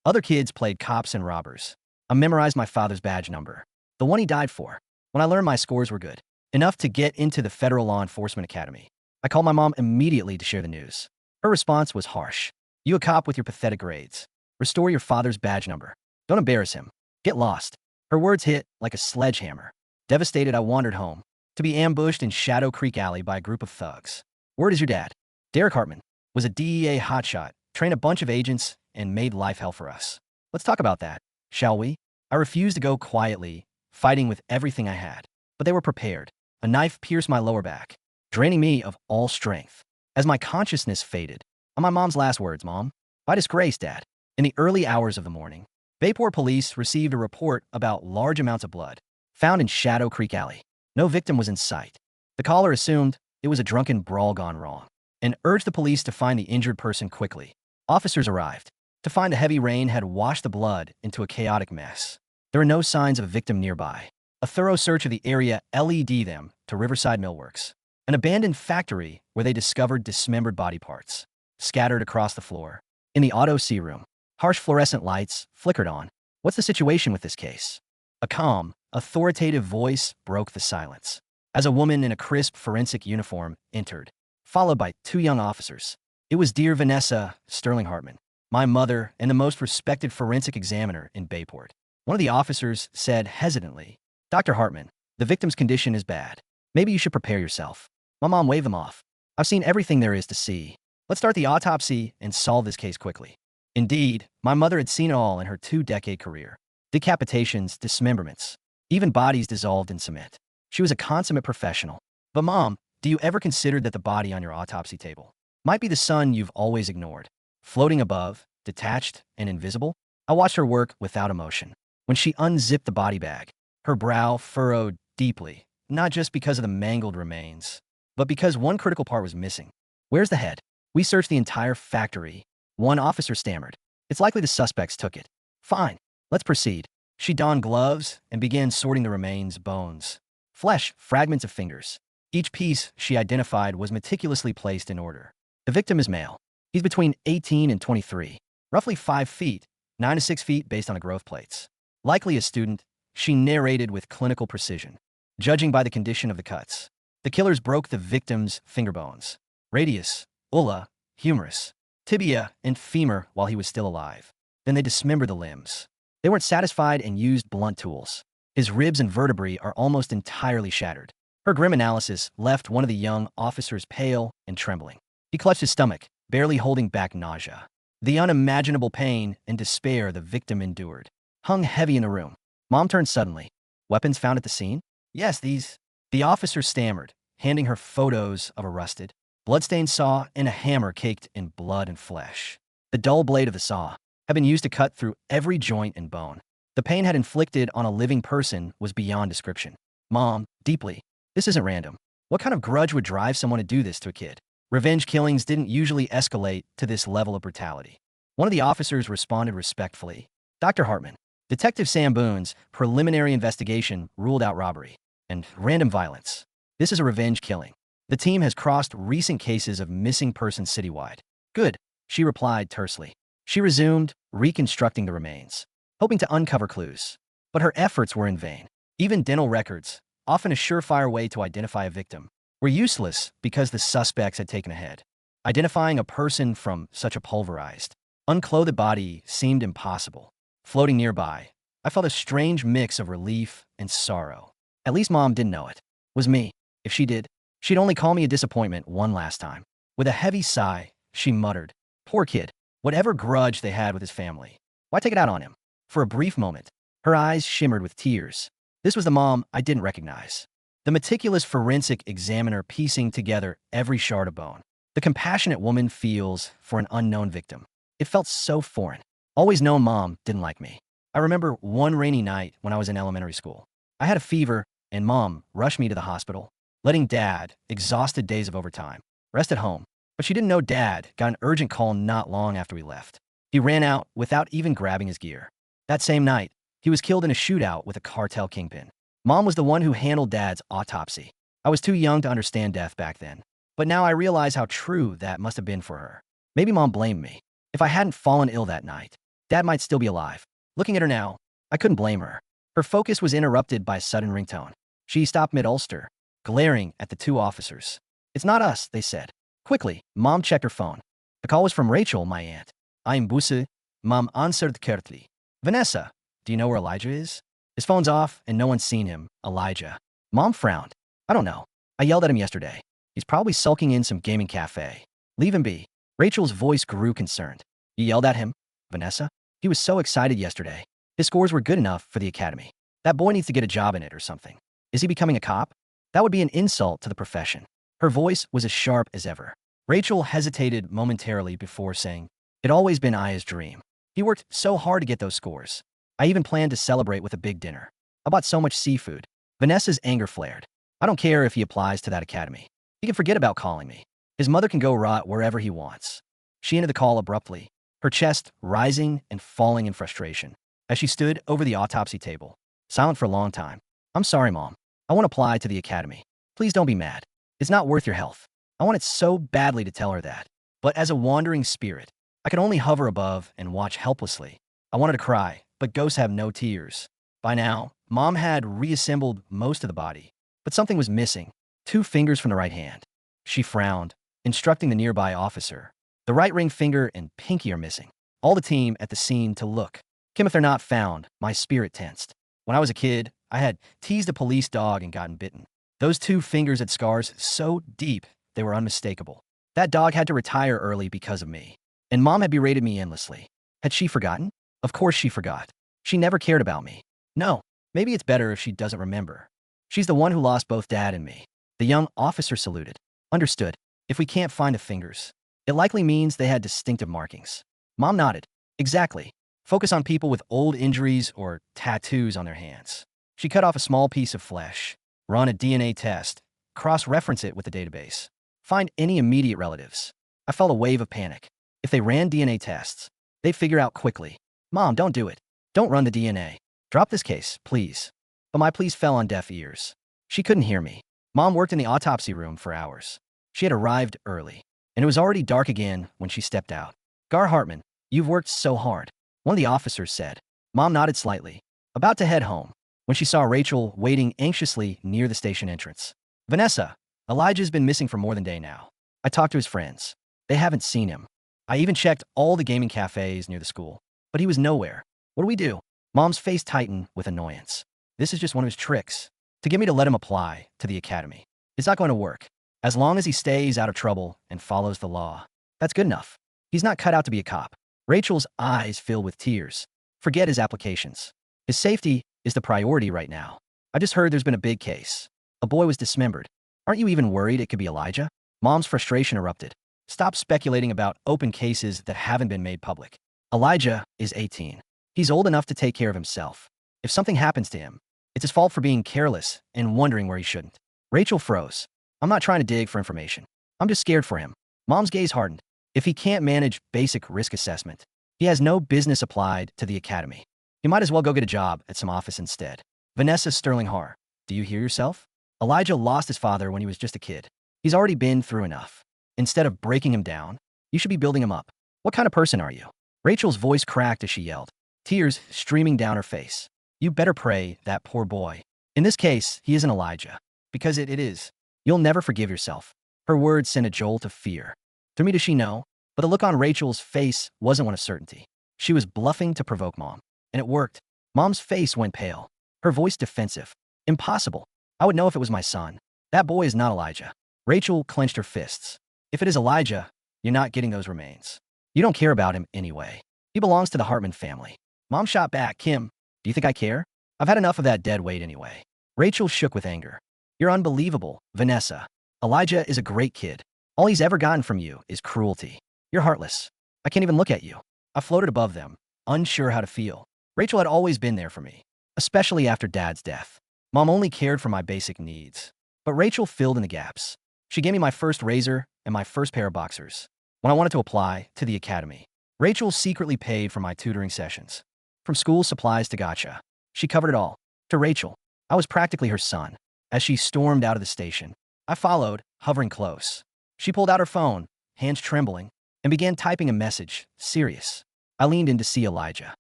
Other kids played cops and robbers. I memorized my father's badge number, the one he died for. When I learned my scores were good, enough to get into the Federal Law Enforcement Academy, I called my mom immediately to share the news. Her response was harsh. You a cop with your pathetic grades. Restore your father's badge number. Don't embarrass him. Get lost. Her words hit like a sledgehammer. Devastated, I wandered home, to be ambushed in Shadow Creek Alley by a group of thugs. Word is your dad, Derek Hartman, was a DEA hotshot, trained a bunch of agents, and made life hell for us. Let's talk about that, shall we? I refused to go quietly, fighting with everything I had. But they were prepared. A knife pierced my lower back, draining me of all strength. As my consciousness faded, on my mom's last words, Mom, by disgrace, Dad. In the early hours of the morning, Bayport police received a report about large amounts of blood found in Shadow Creek Alley. No victim was in sight. The caller assumed it was a drunken brawl gone wrong and urged the police to find the injured person quickly. Officers arrived to find a heavy rain had washed the blood into a chaotic mess. There were no signs of a victim nearby. A thorough search of the area led them to Riverside Millworks, an abandoned factory where they discovered dismembered body parts scattered across the floor. In the auto C room, harsh fluorescent lights flickered on. What's the situation with this case? A calm, authoritative voice broke the silence as a woman in a crisp forensic uniform entered, followed by two young officers. It was dear Vanessa Sterling Hartman, my mother and the most respected forensic examiner in Bayport. One of the officers said hesitantly, Dr. Hartman, the victim's condition is bad. Maybe you should prepare yourself. My mom waved them off. I've seen everything there is to see. Let's start the autopsy and solve this case quickly. Indeed, my mother had seen it all in her 2-decade career. Decapitations, dismemberments, even bodies dissolved in cement. She was a consummate professional. But Mom, do you ever consider that the body on your autopsy table might be the son you've always ignored, floating above, detached and invisible? I watched her work without emotion. When she unzipped the body bag, her brow furrowed deeply, not just because of the mangled remains, but because one critical part was missing. Where's the head? We searched the entire factory. One officer stammered. It's likely the suspects took it. Fine, let's proceed. She donned gloves and began sorting the remains, bones, flesh, fragments of fingers. Each piece she identified was meticulously placed in order. The victim is male. He's between 18 and 23, roughly 5 feet, 9 to 6 feet based on the growth plates. Likely a student, she narrated with clinical precision, judging by the condition of the cuts. The killers broke the victim's finger bones, radius, ulna, humerus, tibia, and femur while he was still alive. Then they dismembered the limbs. They weren't satisfied and used blunt tools. His ribs and vertebrae are almost entirely shattered. Her grim analysis left one of the young officers pale and trembling. He clutched his stomach, barely holding back nausea. The unimaginable pain and despair the victim endured hung heavy in the room. Mom turned suddenly. Weapons found at the scene? Yes, these. The officer stammered, handing her photos of a rusted, bloodstained saw and a hammer caked in blood and flesh. The dull blade of the saw had been used to cut through every joint and bone. The pain had inflicted on a living person was beyond description. Mom, deeply, this isn't random. What kind of grudge would drive someone to do this to a kid? Revenge killings didn't usually escalate to this level of brutality. One of the officers responded respectfully. Dr. Hartman, Detective Sam Boone's preliminary investigation ruled out robbery and random violence. This is a revenge killing. The team has crossed recent cases of missing persons citywide. Good, she replied tersely. She resumed, reconstructing the remains, hoping to uncover clues. But her efforts were in vain. Even dental records, often a surefire way to identify a victim, were useless because the suspects had taken ahead. Identifying a person from such a pulverized, unclothed body seemed impossible. Floating nearby, I felt a strange mix of relief and sorrow. At least Mom didn't know it. Was me. If she did, she'd only call me a disappointment one last time. With a heavy sigh, she muttered, Poor kid. Whatever grudge they had with his family, why take it out on him? For a brief moment, her eyes shimmered with tears. This was the Mom I didn't recognize. The meticulous forensic examiner piecing together every shard of bone. The compassionate woman feels for an unknown victim. It felt so foreign. Always known Mom didn't like me. I remember one rainy night when I was in elementary school. I had a fever, and Mom rushed me to the hospital, letting Dad, exhausted days of overtime, rest at home. But she didn't know Dad got an urgent call not long after we left. He ran out without even grabbing his gear. That same night, he was killed in a shootout with a cartel kingpin. Mom was the one who handled Dad's autopsy. I was too young to understand death back then, but now I realize how true that must have been for her. Maybe Mom blamed me. If I hadn't fallen ill that night, Dad might still be alive. Looking at her now, I couldn't blame her. Her focus was interrupted by a sudden ringtone. She stopped mid-ulster, glaring at the two officers. "It's not us," they said. Quickly, Mom checked her phone. The call was from Rachel, my aunt. "I'm Busse." Mom answered curtly. "Vanessa, do you know where Elijah is?" "His phone's off and no one's seen him." Elijah. Mom frowned. "I don't know. I yelled at him yesterday. He's probably sulking in some gaming cafe. Leave him be." Rachel's voice grew concerned. "You yelled at him, Vanessa? He was so excited yesterday. His scores were good enough for the academy. That boy needs to get a job in it or something. Is he becoming a cop? That would be an insult to the profession." Her voice was as sharp as ever. Rachel hesitated momentarily before saying, "It'd always been Aya's dream. He worked so hard to get those scores. I even planned to celebrate with a big dinner. I bought so much seafood." Vanessa's anger flared. "I don't care if he applies to that academy. He can forget about calling me. His mother can go rot wherever he wants." She ended the call abruptly, her chest rising and falling in frustration. As she stood over the autopsy table, silent for a long time. "I'm sorry, Mom. I won't apply to the academy. Please don't be mad. It's not worth your health." I wanted so badly to tell her that. But as a wandering spirit, I could only hover above and watch helplessly. I wanted to cry, but ghosts have no tears. By now, Mom had reassembled most of the body, but something was missing. 2 fingers from the right hand. She frowned, instructing the nearby officer. "The right ring finger and pinky are missing. All the team at the scene to look. Kim, if they're not found." My spirit tensed. When I was a kid, I had teased a police dog and gotten bitten. Those 2 fingers had scars so deep they were unmistakable. That dog had to retire early because of me. And Mom had berated me endlessly. Had she forgotten? Of course she forgot. She never cared about me. No, maybe it's better if she doesn't remember. She's the one who lost both Dad and me. The young officer saluted. "Understood. If we can't find the fingers, it likely means they had distinctive markings." Mom nodded. "Exactly. Focus on people with old injuries or tattoos on their hands." She cut off a small piece of flesh, run a DNA test, cross-reference it with the database. Find any immediate relatives. I felt a wave of panic. If they ran DNA tests, they'd figure out quickly. "Mom, don't do it. Don't run the DNA. Drop this case, please." But my pleas fell on deaf ears. She couldn't hear me. Mom worked in the autopsy room for hours. She had arrived early, and it was already dark again when she stepped out. "Gar Hartman, you've worked so hard," one of the officers said. Mom nodded slightly, about to head home, when she saw Rachel waiting anxiously near the station entrance. "Vanessa, Elijah's been missing for more than a day now. I talked to his friends. They haven't seen him. I even checked all the gaming cafes near the school, but he was nowhere. What do we do?" Mom's face tightened with annoyance. "This is just one of his tricks, to get me to let him apply to the academy. It's not going to work. As long as he stays out of trouble and follows the law, that's good enough. He's not cut out to be a cop." Rachel's eyes filled with tears. "Forget his applications. His safety is the priority right now. I just heard there's been a big case. A boy was dismembered. Aren't you even worried it could be Elijah?" Mom's frustration erupted. "Stop speculating about open cases that haven't been made public. Elijah is 18. He's old enough to take care of himself. If something happens to him, it's his fault for being careless and wondering where he shouldn't." Rachel froze. "I'm not trying to dig for information. I'm just scared for him." Mom's gaze hardened. "If he can't manage basic risk assessment, he has no business applied to the academy. He might as well go get a job at some office instead." Vanessa Sterling Har, do you hear yourself? Elijah lost his father when he was just a kid. He's already been through enough. Instead of breaking him down, you should be building him up. What kind of person are you? Rachel's voice cracked as she yelled, tears streaming down her face. "You better pray, that poor boy. In this case, he isn't Elijah. Because it is. You'll never forgive yourself." Her words sent a jolt of fear. Through me does she know? But the look on Rachel's face wasn't one of certainty. She was bluffing to provoke Mom. And it worked. Mom's face went pale, her voice defensive. "Impossible. I would know if it was my son. That boy is not Elijah." Rachel clenched her fists. "If it is Elijah, you're not getting those remains. You don't care about him anyway. He belongs to the Hartman family." Mom shot back. "Kim, do you think I care? I've had enough of that dead weight anyway." Rachel shook with anger. "You're unbelievable, Vanessa. Elijah is a great kid. All he's ever gotten from you is cruelty. You're heartless. I can't even look at you." I floated above them, unsure how to feel. Rachel had always been there for me, especially after Dad's death. Mom only cared for my basic needs, but Rachel filled in the gaps. She gave me my first razor and my first pair of boxers when I wanted to apply to the academy. Rachel secretly paid for my tutoring sessions. From school supplies to gotcha. She covered it all. To Rachel, I was practically her son. As she stormed out of the station, I followed, hovering close. She pulled out her phone, hands trembling, and began typing a message, serious. I leaned in to see Elijah.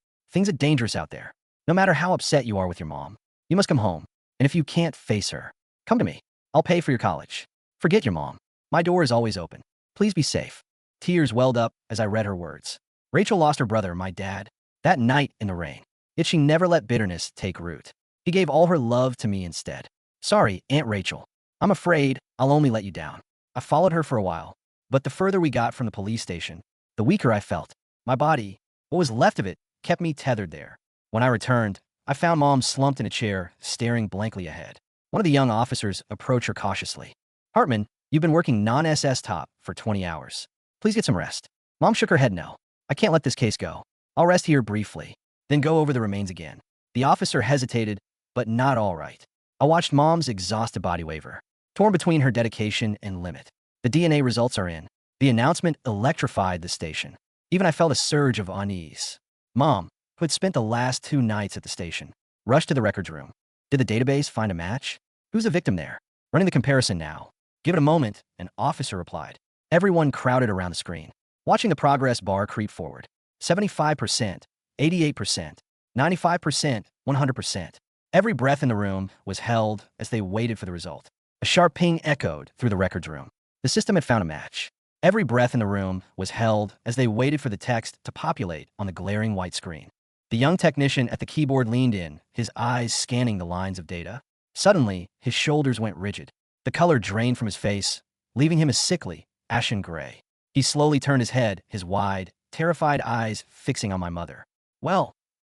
Things are dangerous out there. No matter how upset you are with your mom, you must come home. And if you can't face her, come to me. I'll pay for your college. Forget your mom. My door is always open. Please be safe. Tears welled up as I read her words. Rachel lost her brother, my dad, that night in the rain. Yet she never let bitterness take root. She gave all her love to me instead. Sorry, Aunt Rachel. I'm afraid I'll only let you down. I followed her for a while, but the further we got from the police station, the weaker I felt. My body, what was left of it, kept me tethered there. When I returned, I found Mom slumped in a chair, staring blankly ahead. One of the young officers approached her cautiously. Hartman, you've been working non-SS top for 20 hours. Please get some rest. Mom shook her head no. I can't let this case go. I'll rest here briefly, then go over the remains again. The officer hesitated, but not all right. I watched Mom's exhausted body waver, torn between her dedication and limit. The DNA results are in. The announcement electrified the station. Even I felt a surge of unease. Mom, who had spent the last 2 nights at the station, rushed to the records room. Did the database find a match? Who's the victim there? Running the comparison now. Give it a moment, an officer replied. Everyone crowded around the screen, watching the progress bar creep forward. 75%, 88%, 95%, 100%. Every breath in the room was held as they waited for the result. A sharp ping echoed through the records room. The system had found a match. Every breath in the room was held as they waited for the text to populate on the glaring white screen. The young technician at the keyboard leaned in, his eyes scanning the lines of data. Suddenly, his shoulders went rigid. The color drained from his face, leaving him a sickly, ashen gray. He slowly turned his head, his wide, terrified eyes fixing on my mother. Well,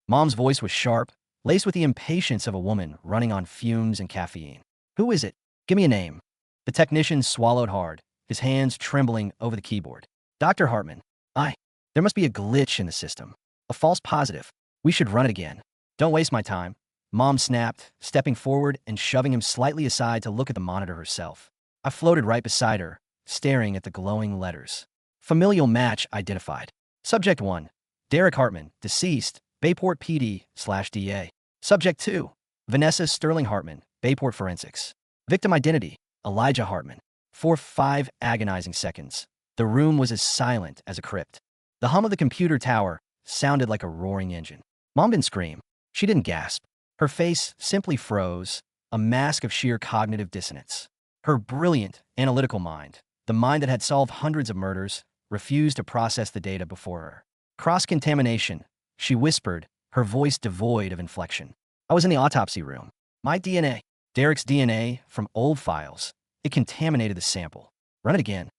Mom's voice was sharp, laced with the impatience of a woman running on fumes and caffeine. Who is it? Give me a name. The technician swallowed hard, his hands trembling over the keyboard. Dr. Hartman. There must be a glitch in the system. A false positive. We should run it again. Don't waste my time. Mom snapped, stepping forward and shoving him slightly aside to look at the monitor herself. I floated right beside her, staring at the glowing letters. Familial match identified. Subject 1. Derek Hartman, deceased, Bayport PD/DA. Subject 2. Vanessa Sterling Hartman, Bayport Forensics. Victim identity, Elijah Hartman. For 5 agonizing seconds, the room was as silent as a crypt. The hum of the computer tower sounded like a roaring engine. Mom didn't scream. She didn't gasp. Her face simply froze, a mask of sheer cognitive dissonance. Her brilliant, analytical mind, the mind that had solved hundreds of murders, refused to process the data before her. Cross-contamination, she whispered, her voice devoid of inflection. I was in the autopsy room. My DNA, Derek's DNA from old files. It contaminated the sample. Run it again.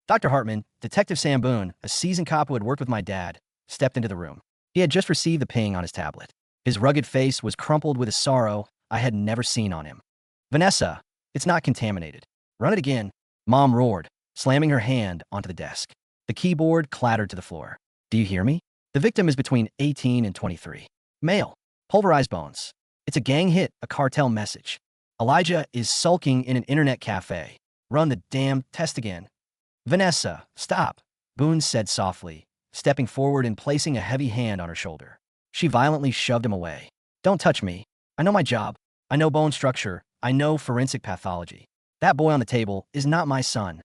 Dr. Hartman, Detective Sam Boone, a seasoned cop who had worked with my dad, stepped into the room. He had just received the ping on his tablet. His rugged face was crumpled with a sorrow I had never seen on him. Vanessa, it's not contaminated. Run it again. Mom roared, slamming her hand onto the desk. The keyboard clattered to the floor. Do you hear me? The victim is between 18 and 23. Male. Pulverized bones. It's a gang hit, a cartel message. Elijah is sulking in an internet cafe. Run the damn test again. Vanessa, stop, Boone said softly, stepping forward and placing a heavy hand on her shoulder. She violently shoved him away. Don't touch me. I know my job. I know bone structure. I know forensic pathology. That boy on the table is not my son.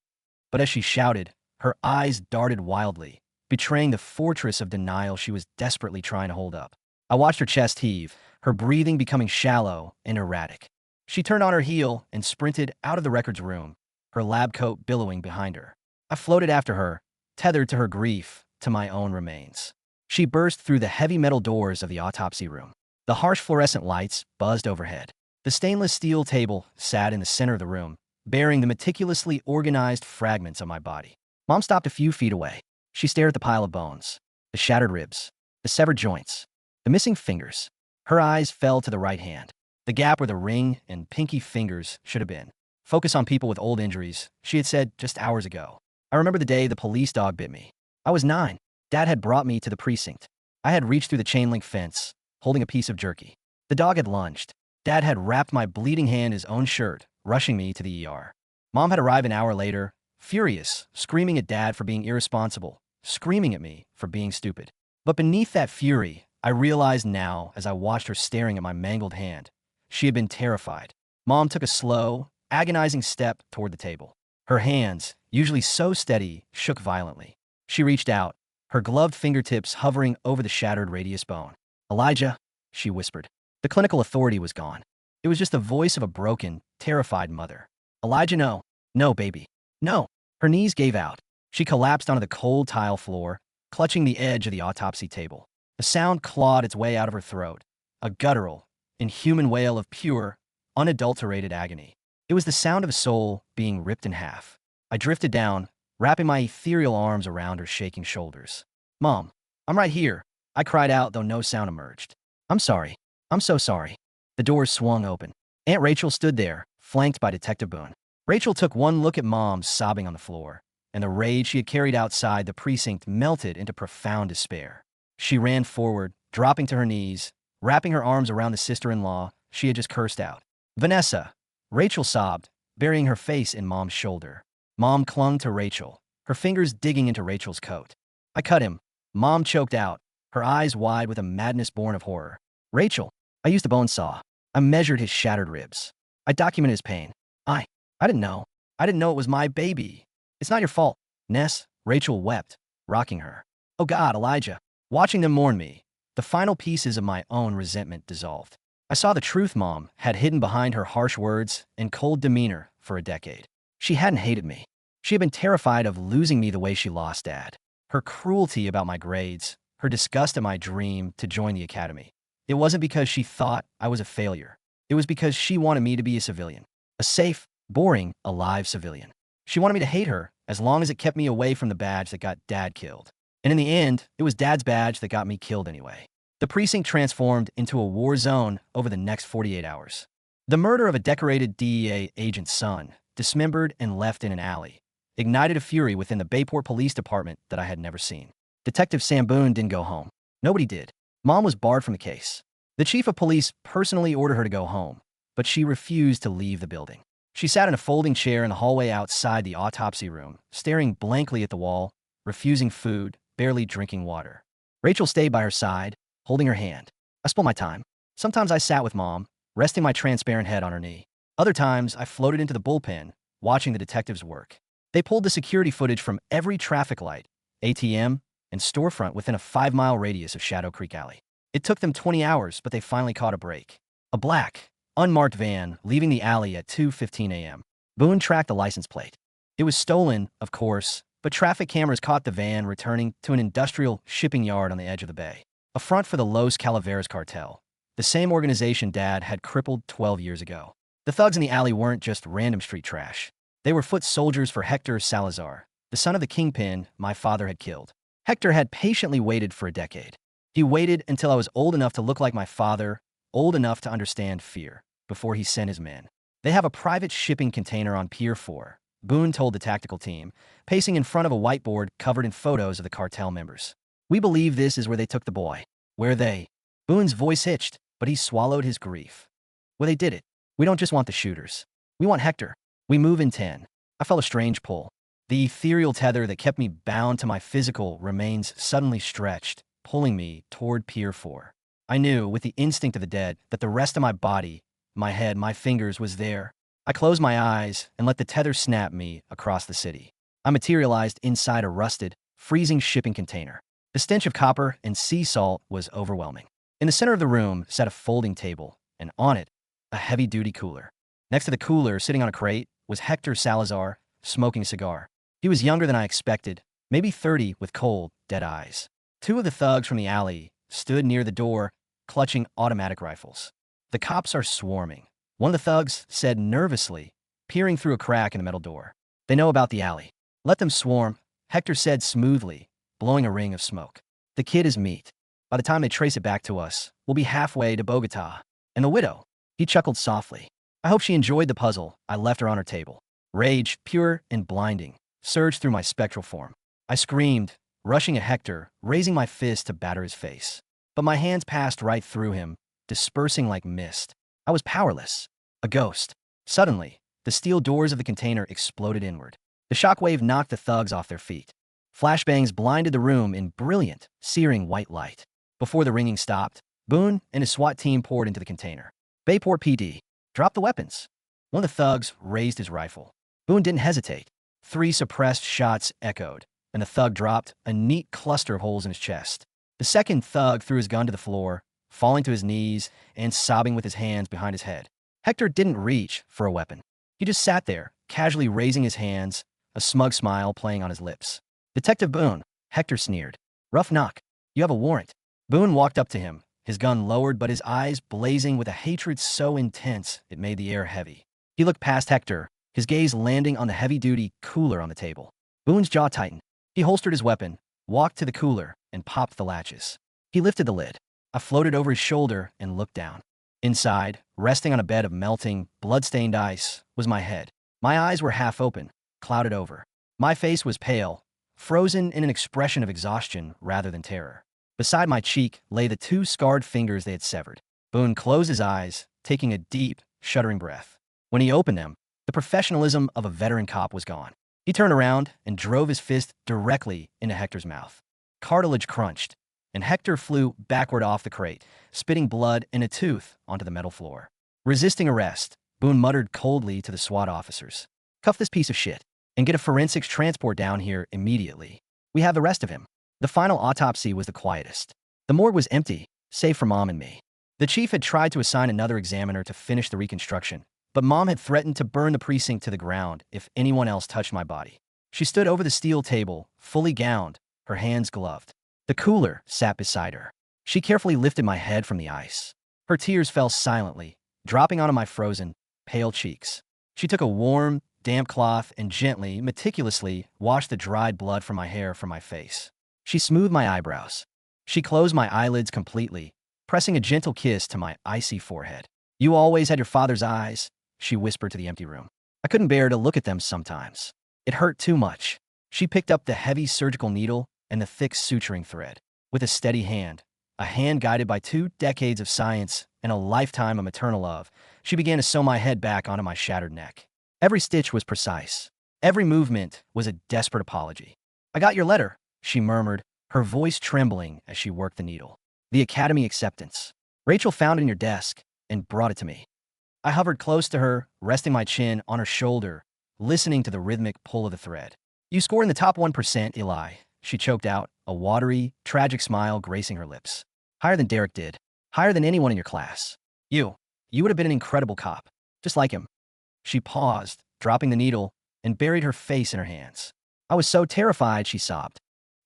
But as she shouted, her eyes darted wildly, betraying the fortress of denial she was desperately trying to hold up. I watched her chest heave, her breathing becoming shallow and erratic. She turned on her heel and sprinted out of the records room, her lab coat billowing behind her. I floated after her, tethered to her grief, to my own remains. She burst through the heavy metal doors of the autopsy room. The harsh fluorescent lights buzzed overhead. The stainless steel table sat in the center of the room, bearing the meticulously organized fragments of my body. Mom stopped a few feet away. She stared at the pile of bones, the shattered ribs, the severed joints, the missing fingers. Her eyes fell to the right hand, the gap where the ring and pinky fingers should have been. Focus on people with old injuries, she had said just hours ago. I remember the day the police dog bit me. I was 9. Dad had brought me to the precinct. I had reached through the chain link fence, holding a piece of jerky. The dog had lunged. Dad had wrapped my bleeding hand in his own shirt, rushing me to the ER. Mom had arrived an hour later, furious, screaming at Dad for being irresponsible, screaming at me for being stupid. But beneath that fury, I realized now as I watched her staring at my mangled hand, she had been terrified. Mom took a slow, agonizing step toward the table. Her hands, usually so steady, shook violently. She reached out, her gloved fingertips hovering over the shattered radius bone. "Elijah," she whispered. The clinical authority was gone. It was just the voice of a broken, terrified mother. "Elijah, no. No, baby. No." Her knees gave out. She collapsed onto the cold tile floor, clutching the edge of the autopsy table. The sound clawed its way out of her throat, a guttural, inhuman wail of pure, unadulterated agony. It was the sound of a soul being ripped in half. I drifted down, wrapping my ethereal arms around her shaking shoulders. "Mom, I'm right here," I cried out, though no sound emerged. "I'm sorry. I'm so sorry." The doors swung open. Aunt Rachel stood there, flanked by Detective Boone. Rachel took one look at Mom sobbing on the floor, and the rage she had carried outside the precinct melted into profound despair. She ran forward, dropping to her knees, wrapping her arms around the sister-in-law she had just cursed out. "Vanessa," Rachel sobbed, burying her face in Mom's shoulder. Mom clung to Rachel, her fingers digging into Rachel's coat. "I cut him," Mom choked out, her eyes wide with a madness born of horror. "Rachel, I used a bone saw. I measured his shattered ribs. I documented his pain. I didn't know. I didn't know it was my baby. It's not your fault, Ness," Rachel wept, rocking her. "Oh God, Elijah." Watching them mourn me, the final pieces of my own resentment dissolved. I saw the truth Mom had hidden behind her harsh words and cold demeanor for a decade. She hadn't hated me. She had been terrified of losing me the way she lost Dad. Her cruelty about my grades, her disgust at my dream to join the academy. It wasn't because she thought I was a failure. It was because she wanted me to be a civilian. A safe, boring, alive civilian. She wanted me to hate her as long as it kept me away from the badge that got Dad killed. And in the end, it was Dad's badge that got me killed anyway. The precinct transformed into a war zone over the next 48 hours. The murder of a decorated DEA agent's son, dismembered and left in an alley, ignited a fury within the Bayport Police Department that I had never seen. Detective Sam Boone didn't go home. Nobody did. Mom was barred from the case. The chief of police personally ordered her to go home, but she refused to leave the building. She sat in a folding chair in the hallway outside the autopsy room, staring blankly at the wall, refusing food, barely drinking water. Rachel stayed by her side, holding her hand. I spent my time. Sometimes I sat with Mom, resting my transparent head on her knee. Other times, I floated into the bullpen, watching the detectives work. They pulled the security footage from every traffic light, ATM, and storefront within a 5-mile radius of Shadow Creek Alley. It took them 20 hours, but they finally caught a break. A black, unmarked van leaving the alley at 2:15 a.m. Boone tracked the license plate. It was stolen, of course, but traffic cameras caught the van returning to an industrial shipping yard on the edge of the bay. A front for the Los Calaveras cartel, the same organization Dad had crippled 12 years ago. The thugs in the alley weren't just random street trash. They were foot soldiers for Hector Salazar, the son of the kingpin my father had killed. Hector had patiently waited for a decade. He waited until I was old enough to look like my father, old enough to understand fear, before he sent his men. "They have a private shipping container on Pier 4, Boone told the tactical team, pacing in front of a whiteboard covered in photos of the cartel members. "We believe this is where they took the boy." "Where they?" Boone's voice hitched, but he swallowed his grief. "Well, they did it. We don't just want the shooters. We want Hector. We move in 10. I felt a strange pull. The ethereal tether that kept me bound to my physical remains suddenly stretched, pulling me toward Pier 4. I knew, with the instinct of the dead, that the rest of my body, my head, my fingers, was there. I closed my eyes and let the tether snap me across the city. I materialized inside a rusted, freezing shipping container. The stench of copper and sea salt was overwhelming. In the center of the room sat a folding table, and on it, a heavy-duty cooler. Next to the cooler, sitting on a crate, was Hector Salazar, smoking a cigar. He was younger than I expected, maybe 30, with cold, dead eyes. Two of the thugs from the alley stood near the door, clutching automatic rifles. "The cops are swarming," one of the thugs said nervously, peering through a crack in the metal door. "They know about the alley. Let them swarm," Hector said smoothly, blowing a ring of smoke. "The kid is meat. By the time they trace it back to us, we'll be halfway to Bogota." "And the widow?" He chuckled softly. I hope she enjoyed the puzzle I left her on her table. Rage, pure and blinding, surged through my spectral form. I screamed, rushing at Hector, raising my fist to batter his face. But my hands passed right through him, dispersing like mist. I was powerless. A ghost. Suddenly, the steel doors of the container exploded inward. The shockwave knocked the thugs off their feet. Flashbangs blinded the room in brilliant, searing white light. Before the ringing stopped, Boone and his SWAT team poured into the container. "Bayport PD, drop the weapons." One of the thugs raised his rifle. Boone didn't hesitate. 3 suppressed shots echoed, and the thug dropped a neat cluster of holes in his chest. The second thug threw his gun to the floor, falling to his knees and sobbing with his hands behind his head. Hector didn't reach for a weapon. He just sat there, casually raising his hands, a smug smile playing on his lips. "Detective Boone," Hector sneered. "Rough knock. You have a warrant." Boone walked up to him, his gun lowered but his eyes blazing with a hatred so intense it made the air heavy. He looked past Hector, his gaze landing on the heavy-duty cooler on the table. Boone's jaw tightened. He holstered his weapon, walked to the cooler, and popped the latches. He lifted the lid. I floated over his shoulder and looked down. Inside, resting on a bed of melting, blood-stained ice, was my head. My eyes were half open, clouded over. My face was pale, frozen in an expression of exhaustion rather than terror. Beside my cheek lay the two scarred fingers they had severed. Boone closed his eyes, taking a deep, shuddering breath. When he opened them, the professionalism of a veteran cop was gone. He turned around and drove his fist directly into Hector's mouth. Cartilage crunched, and Hector flew backward off the crate, spitting blood and a tooth onto the metal floor. Resisting arrest, Boone muttered coldly to the SWAT officers. "Cuff this piece of shit and get a forensics transport down here immediately. We have the rest of him." The final autopsy was the quietest. The morgue was empty, save for Mom and me. The chief had tried to assign another examiner to finish the reconstruction, but Mom had threatened to burn the precinct to the ground if anyone else touched my body. She stood over the steel table, fully gowned, her hands gloved. The cooler sat beside her. She carefully lifted my head from the ice. Her tears fell silently, dropping onto my frozen, pale cheeks. She took a warm, damp cloth and gently, meticulously washed the dried blood from my hair from my face. She smoothed my eyebrows. She closed my eyelids completely, pressing a gentle kiss to my icy forehead. "You always had your father's eyes," she whispered to the empty room. I couldn't bear to look at them sometimes. It hurt too much. She picked up the heavy surgical needle and the thick suturing thread. With a steady hand, a hand guided by 2 decades of science and a lifetime of maternal love, she began to sew my head back onto my shattered neck. Every stitch was precise. Every movement was a desperate apology. "I got your letter," she murmured, her voice trembling as she worked the needle. "The academy acceptance. Rachel found it in your desk and brought it to me." I hovered close to her, resting my chin on her shoulder, listening to the rhythmic pull of the thread. "You scored in the top 1%, Eli," she choked out, a watery, tragic smile gracing her lips. "Higher than Derek did. Higher than anyone in your class. You would have been an incredible cop, just like him." She paused, dropping the needle, and buried her face in her hands. "I was so terrified," she sobbed.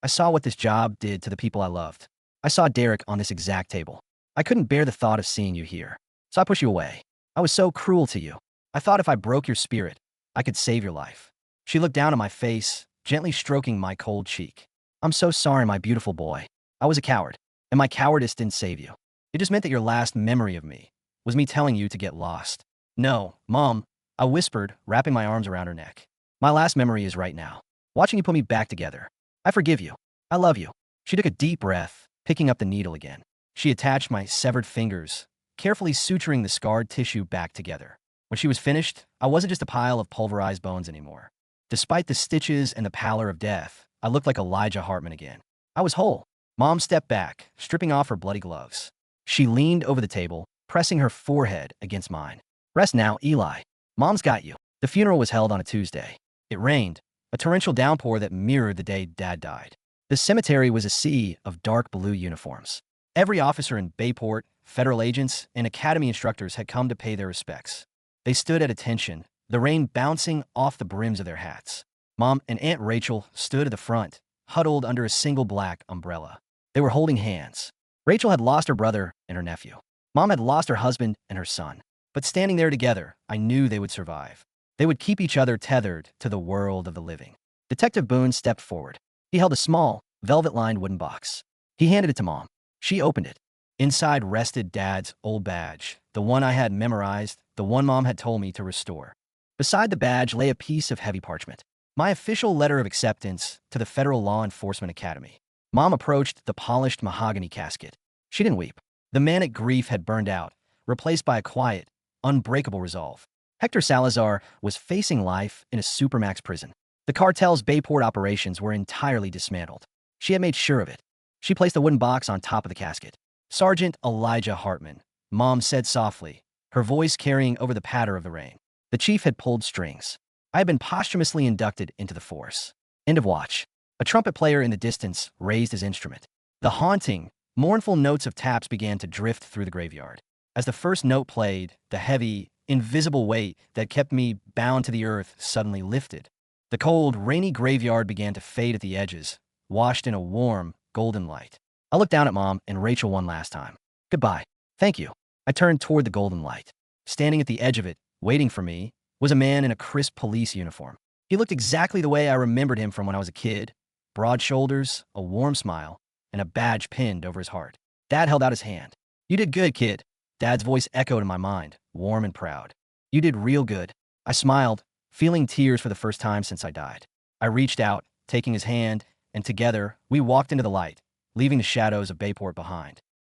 "I saw what this job did to the people I loved. I saw Derek on this exact table. I couldn't bear the thought of seeing you here, so I pushed you away. I was so cruel to you. I thought if I broke your spirit, I could save your life." She looked down at my face, gently stroking my cold cheek. "I'm so sorry, my beautiful boy. I was a coward, and my cowardice didn't save you. It just meant that your last memory of me was me telling you to get lost." "No, Mom," I whispered, wrapping my arms around her neck. "My last memory is right now, watching you put me back together. I forgive you. I love you." She took a deep breath, picking up the needle again. She attached my severed fingers, carefully suturing the scarred tissue back together. When she was finished, I wasn't just a pile of pulverized bones anymore. Despite the stitches and the pallor of death, I looked like Elijah Hartman again. I was whole. Mom stepped back, stripping off her bloody gloves. She leaned over the table, pressing her forehead against mine. "Rest now, Eli. Mom's got you." The funeral was held on a Tuesday. It rained, a torrential downpour that mirrored the day Dad died. The cemetery was a sea of dark blue uniforms. Every officer in Bayport, federal agents, and academy instructors had come to pay their respects. They stood at attention, the rain bouncing off the brims of their hats. Mom and Aunt Rachel stood at the front, huddled under a single black umbrella. They were holding hands. Rachel had lost her brother and her nephew. Mom had lost her husband and her son. But standing there together, I knew they would survive. They would keep each other tethered to the world of the living. Detective Boone stepped forward. He held a small, velvet-lined wooden box. He handed it to Mom. She opened it. Inside rested Dad's old badge, the one I had memorized, the one Mom had told me to restore. Beside the badge lay a piece of heavy parchment. My official letter of acceptance to the Federal Law Enforcement Academy. Mom approached the polished mahogany casket. She didn't weep. The manic grief had burned out, replaced by a quiet, unbreakable resolve. Hector Salazar was facing life in a supermax prison. The cartel's Bayport operations were entirely dismantled. She had made sure of it. She placed the wooden box on top of the casket. "Sergeant Elijah Hartman," Mom said softly, her voice carrying over the patter of the rain. The chief had pulled strings. I had been posthumously inducted into the force. End of watch. A trumpet player in the distance raised his instrument. The haunting, mournful notes of taps began to drift through the graveyard. As the first note played, the heavy, invisible weight that kept me bound to the earth suddenly lifted. The cold, rainy graveyard began to fade at the edges, washed in a warm, golden light. I looked down at Mom and Rachel one last time. Goodbye. Thank you. I turned toward the golden light. Standing at the edge of it, waiting for me, was a man in a crisp police uniform. He looked exactly the way I remembered him from when I was a kid. Broad shoulders, a warm smile, and a badge pinned over his heart. Dad held out his hand. You did good, kid. Dad's voice echoed in my mind, warm and proud. You did real good. I smiled, feeling tears for the first time since I died. I reached out, taking his hand, and together, we walked into the light, leaving the shadows of Bayport behind.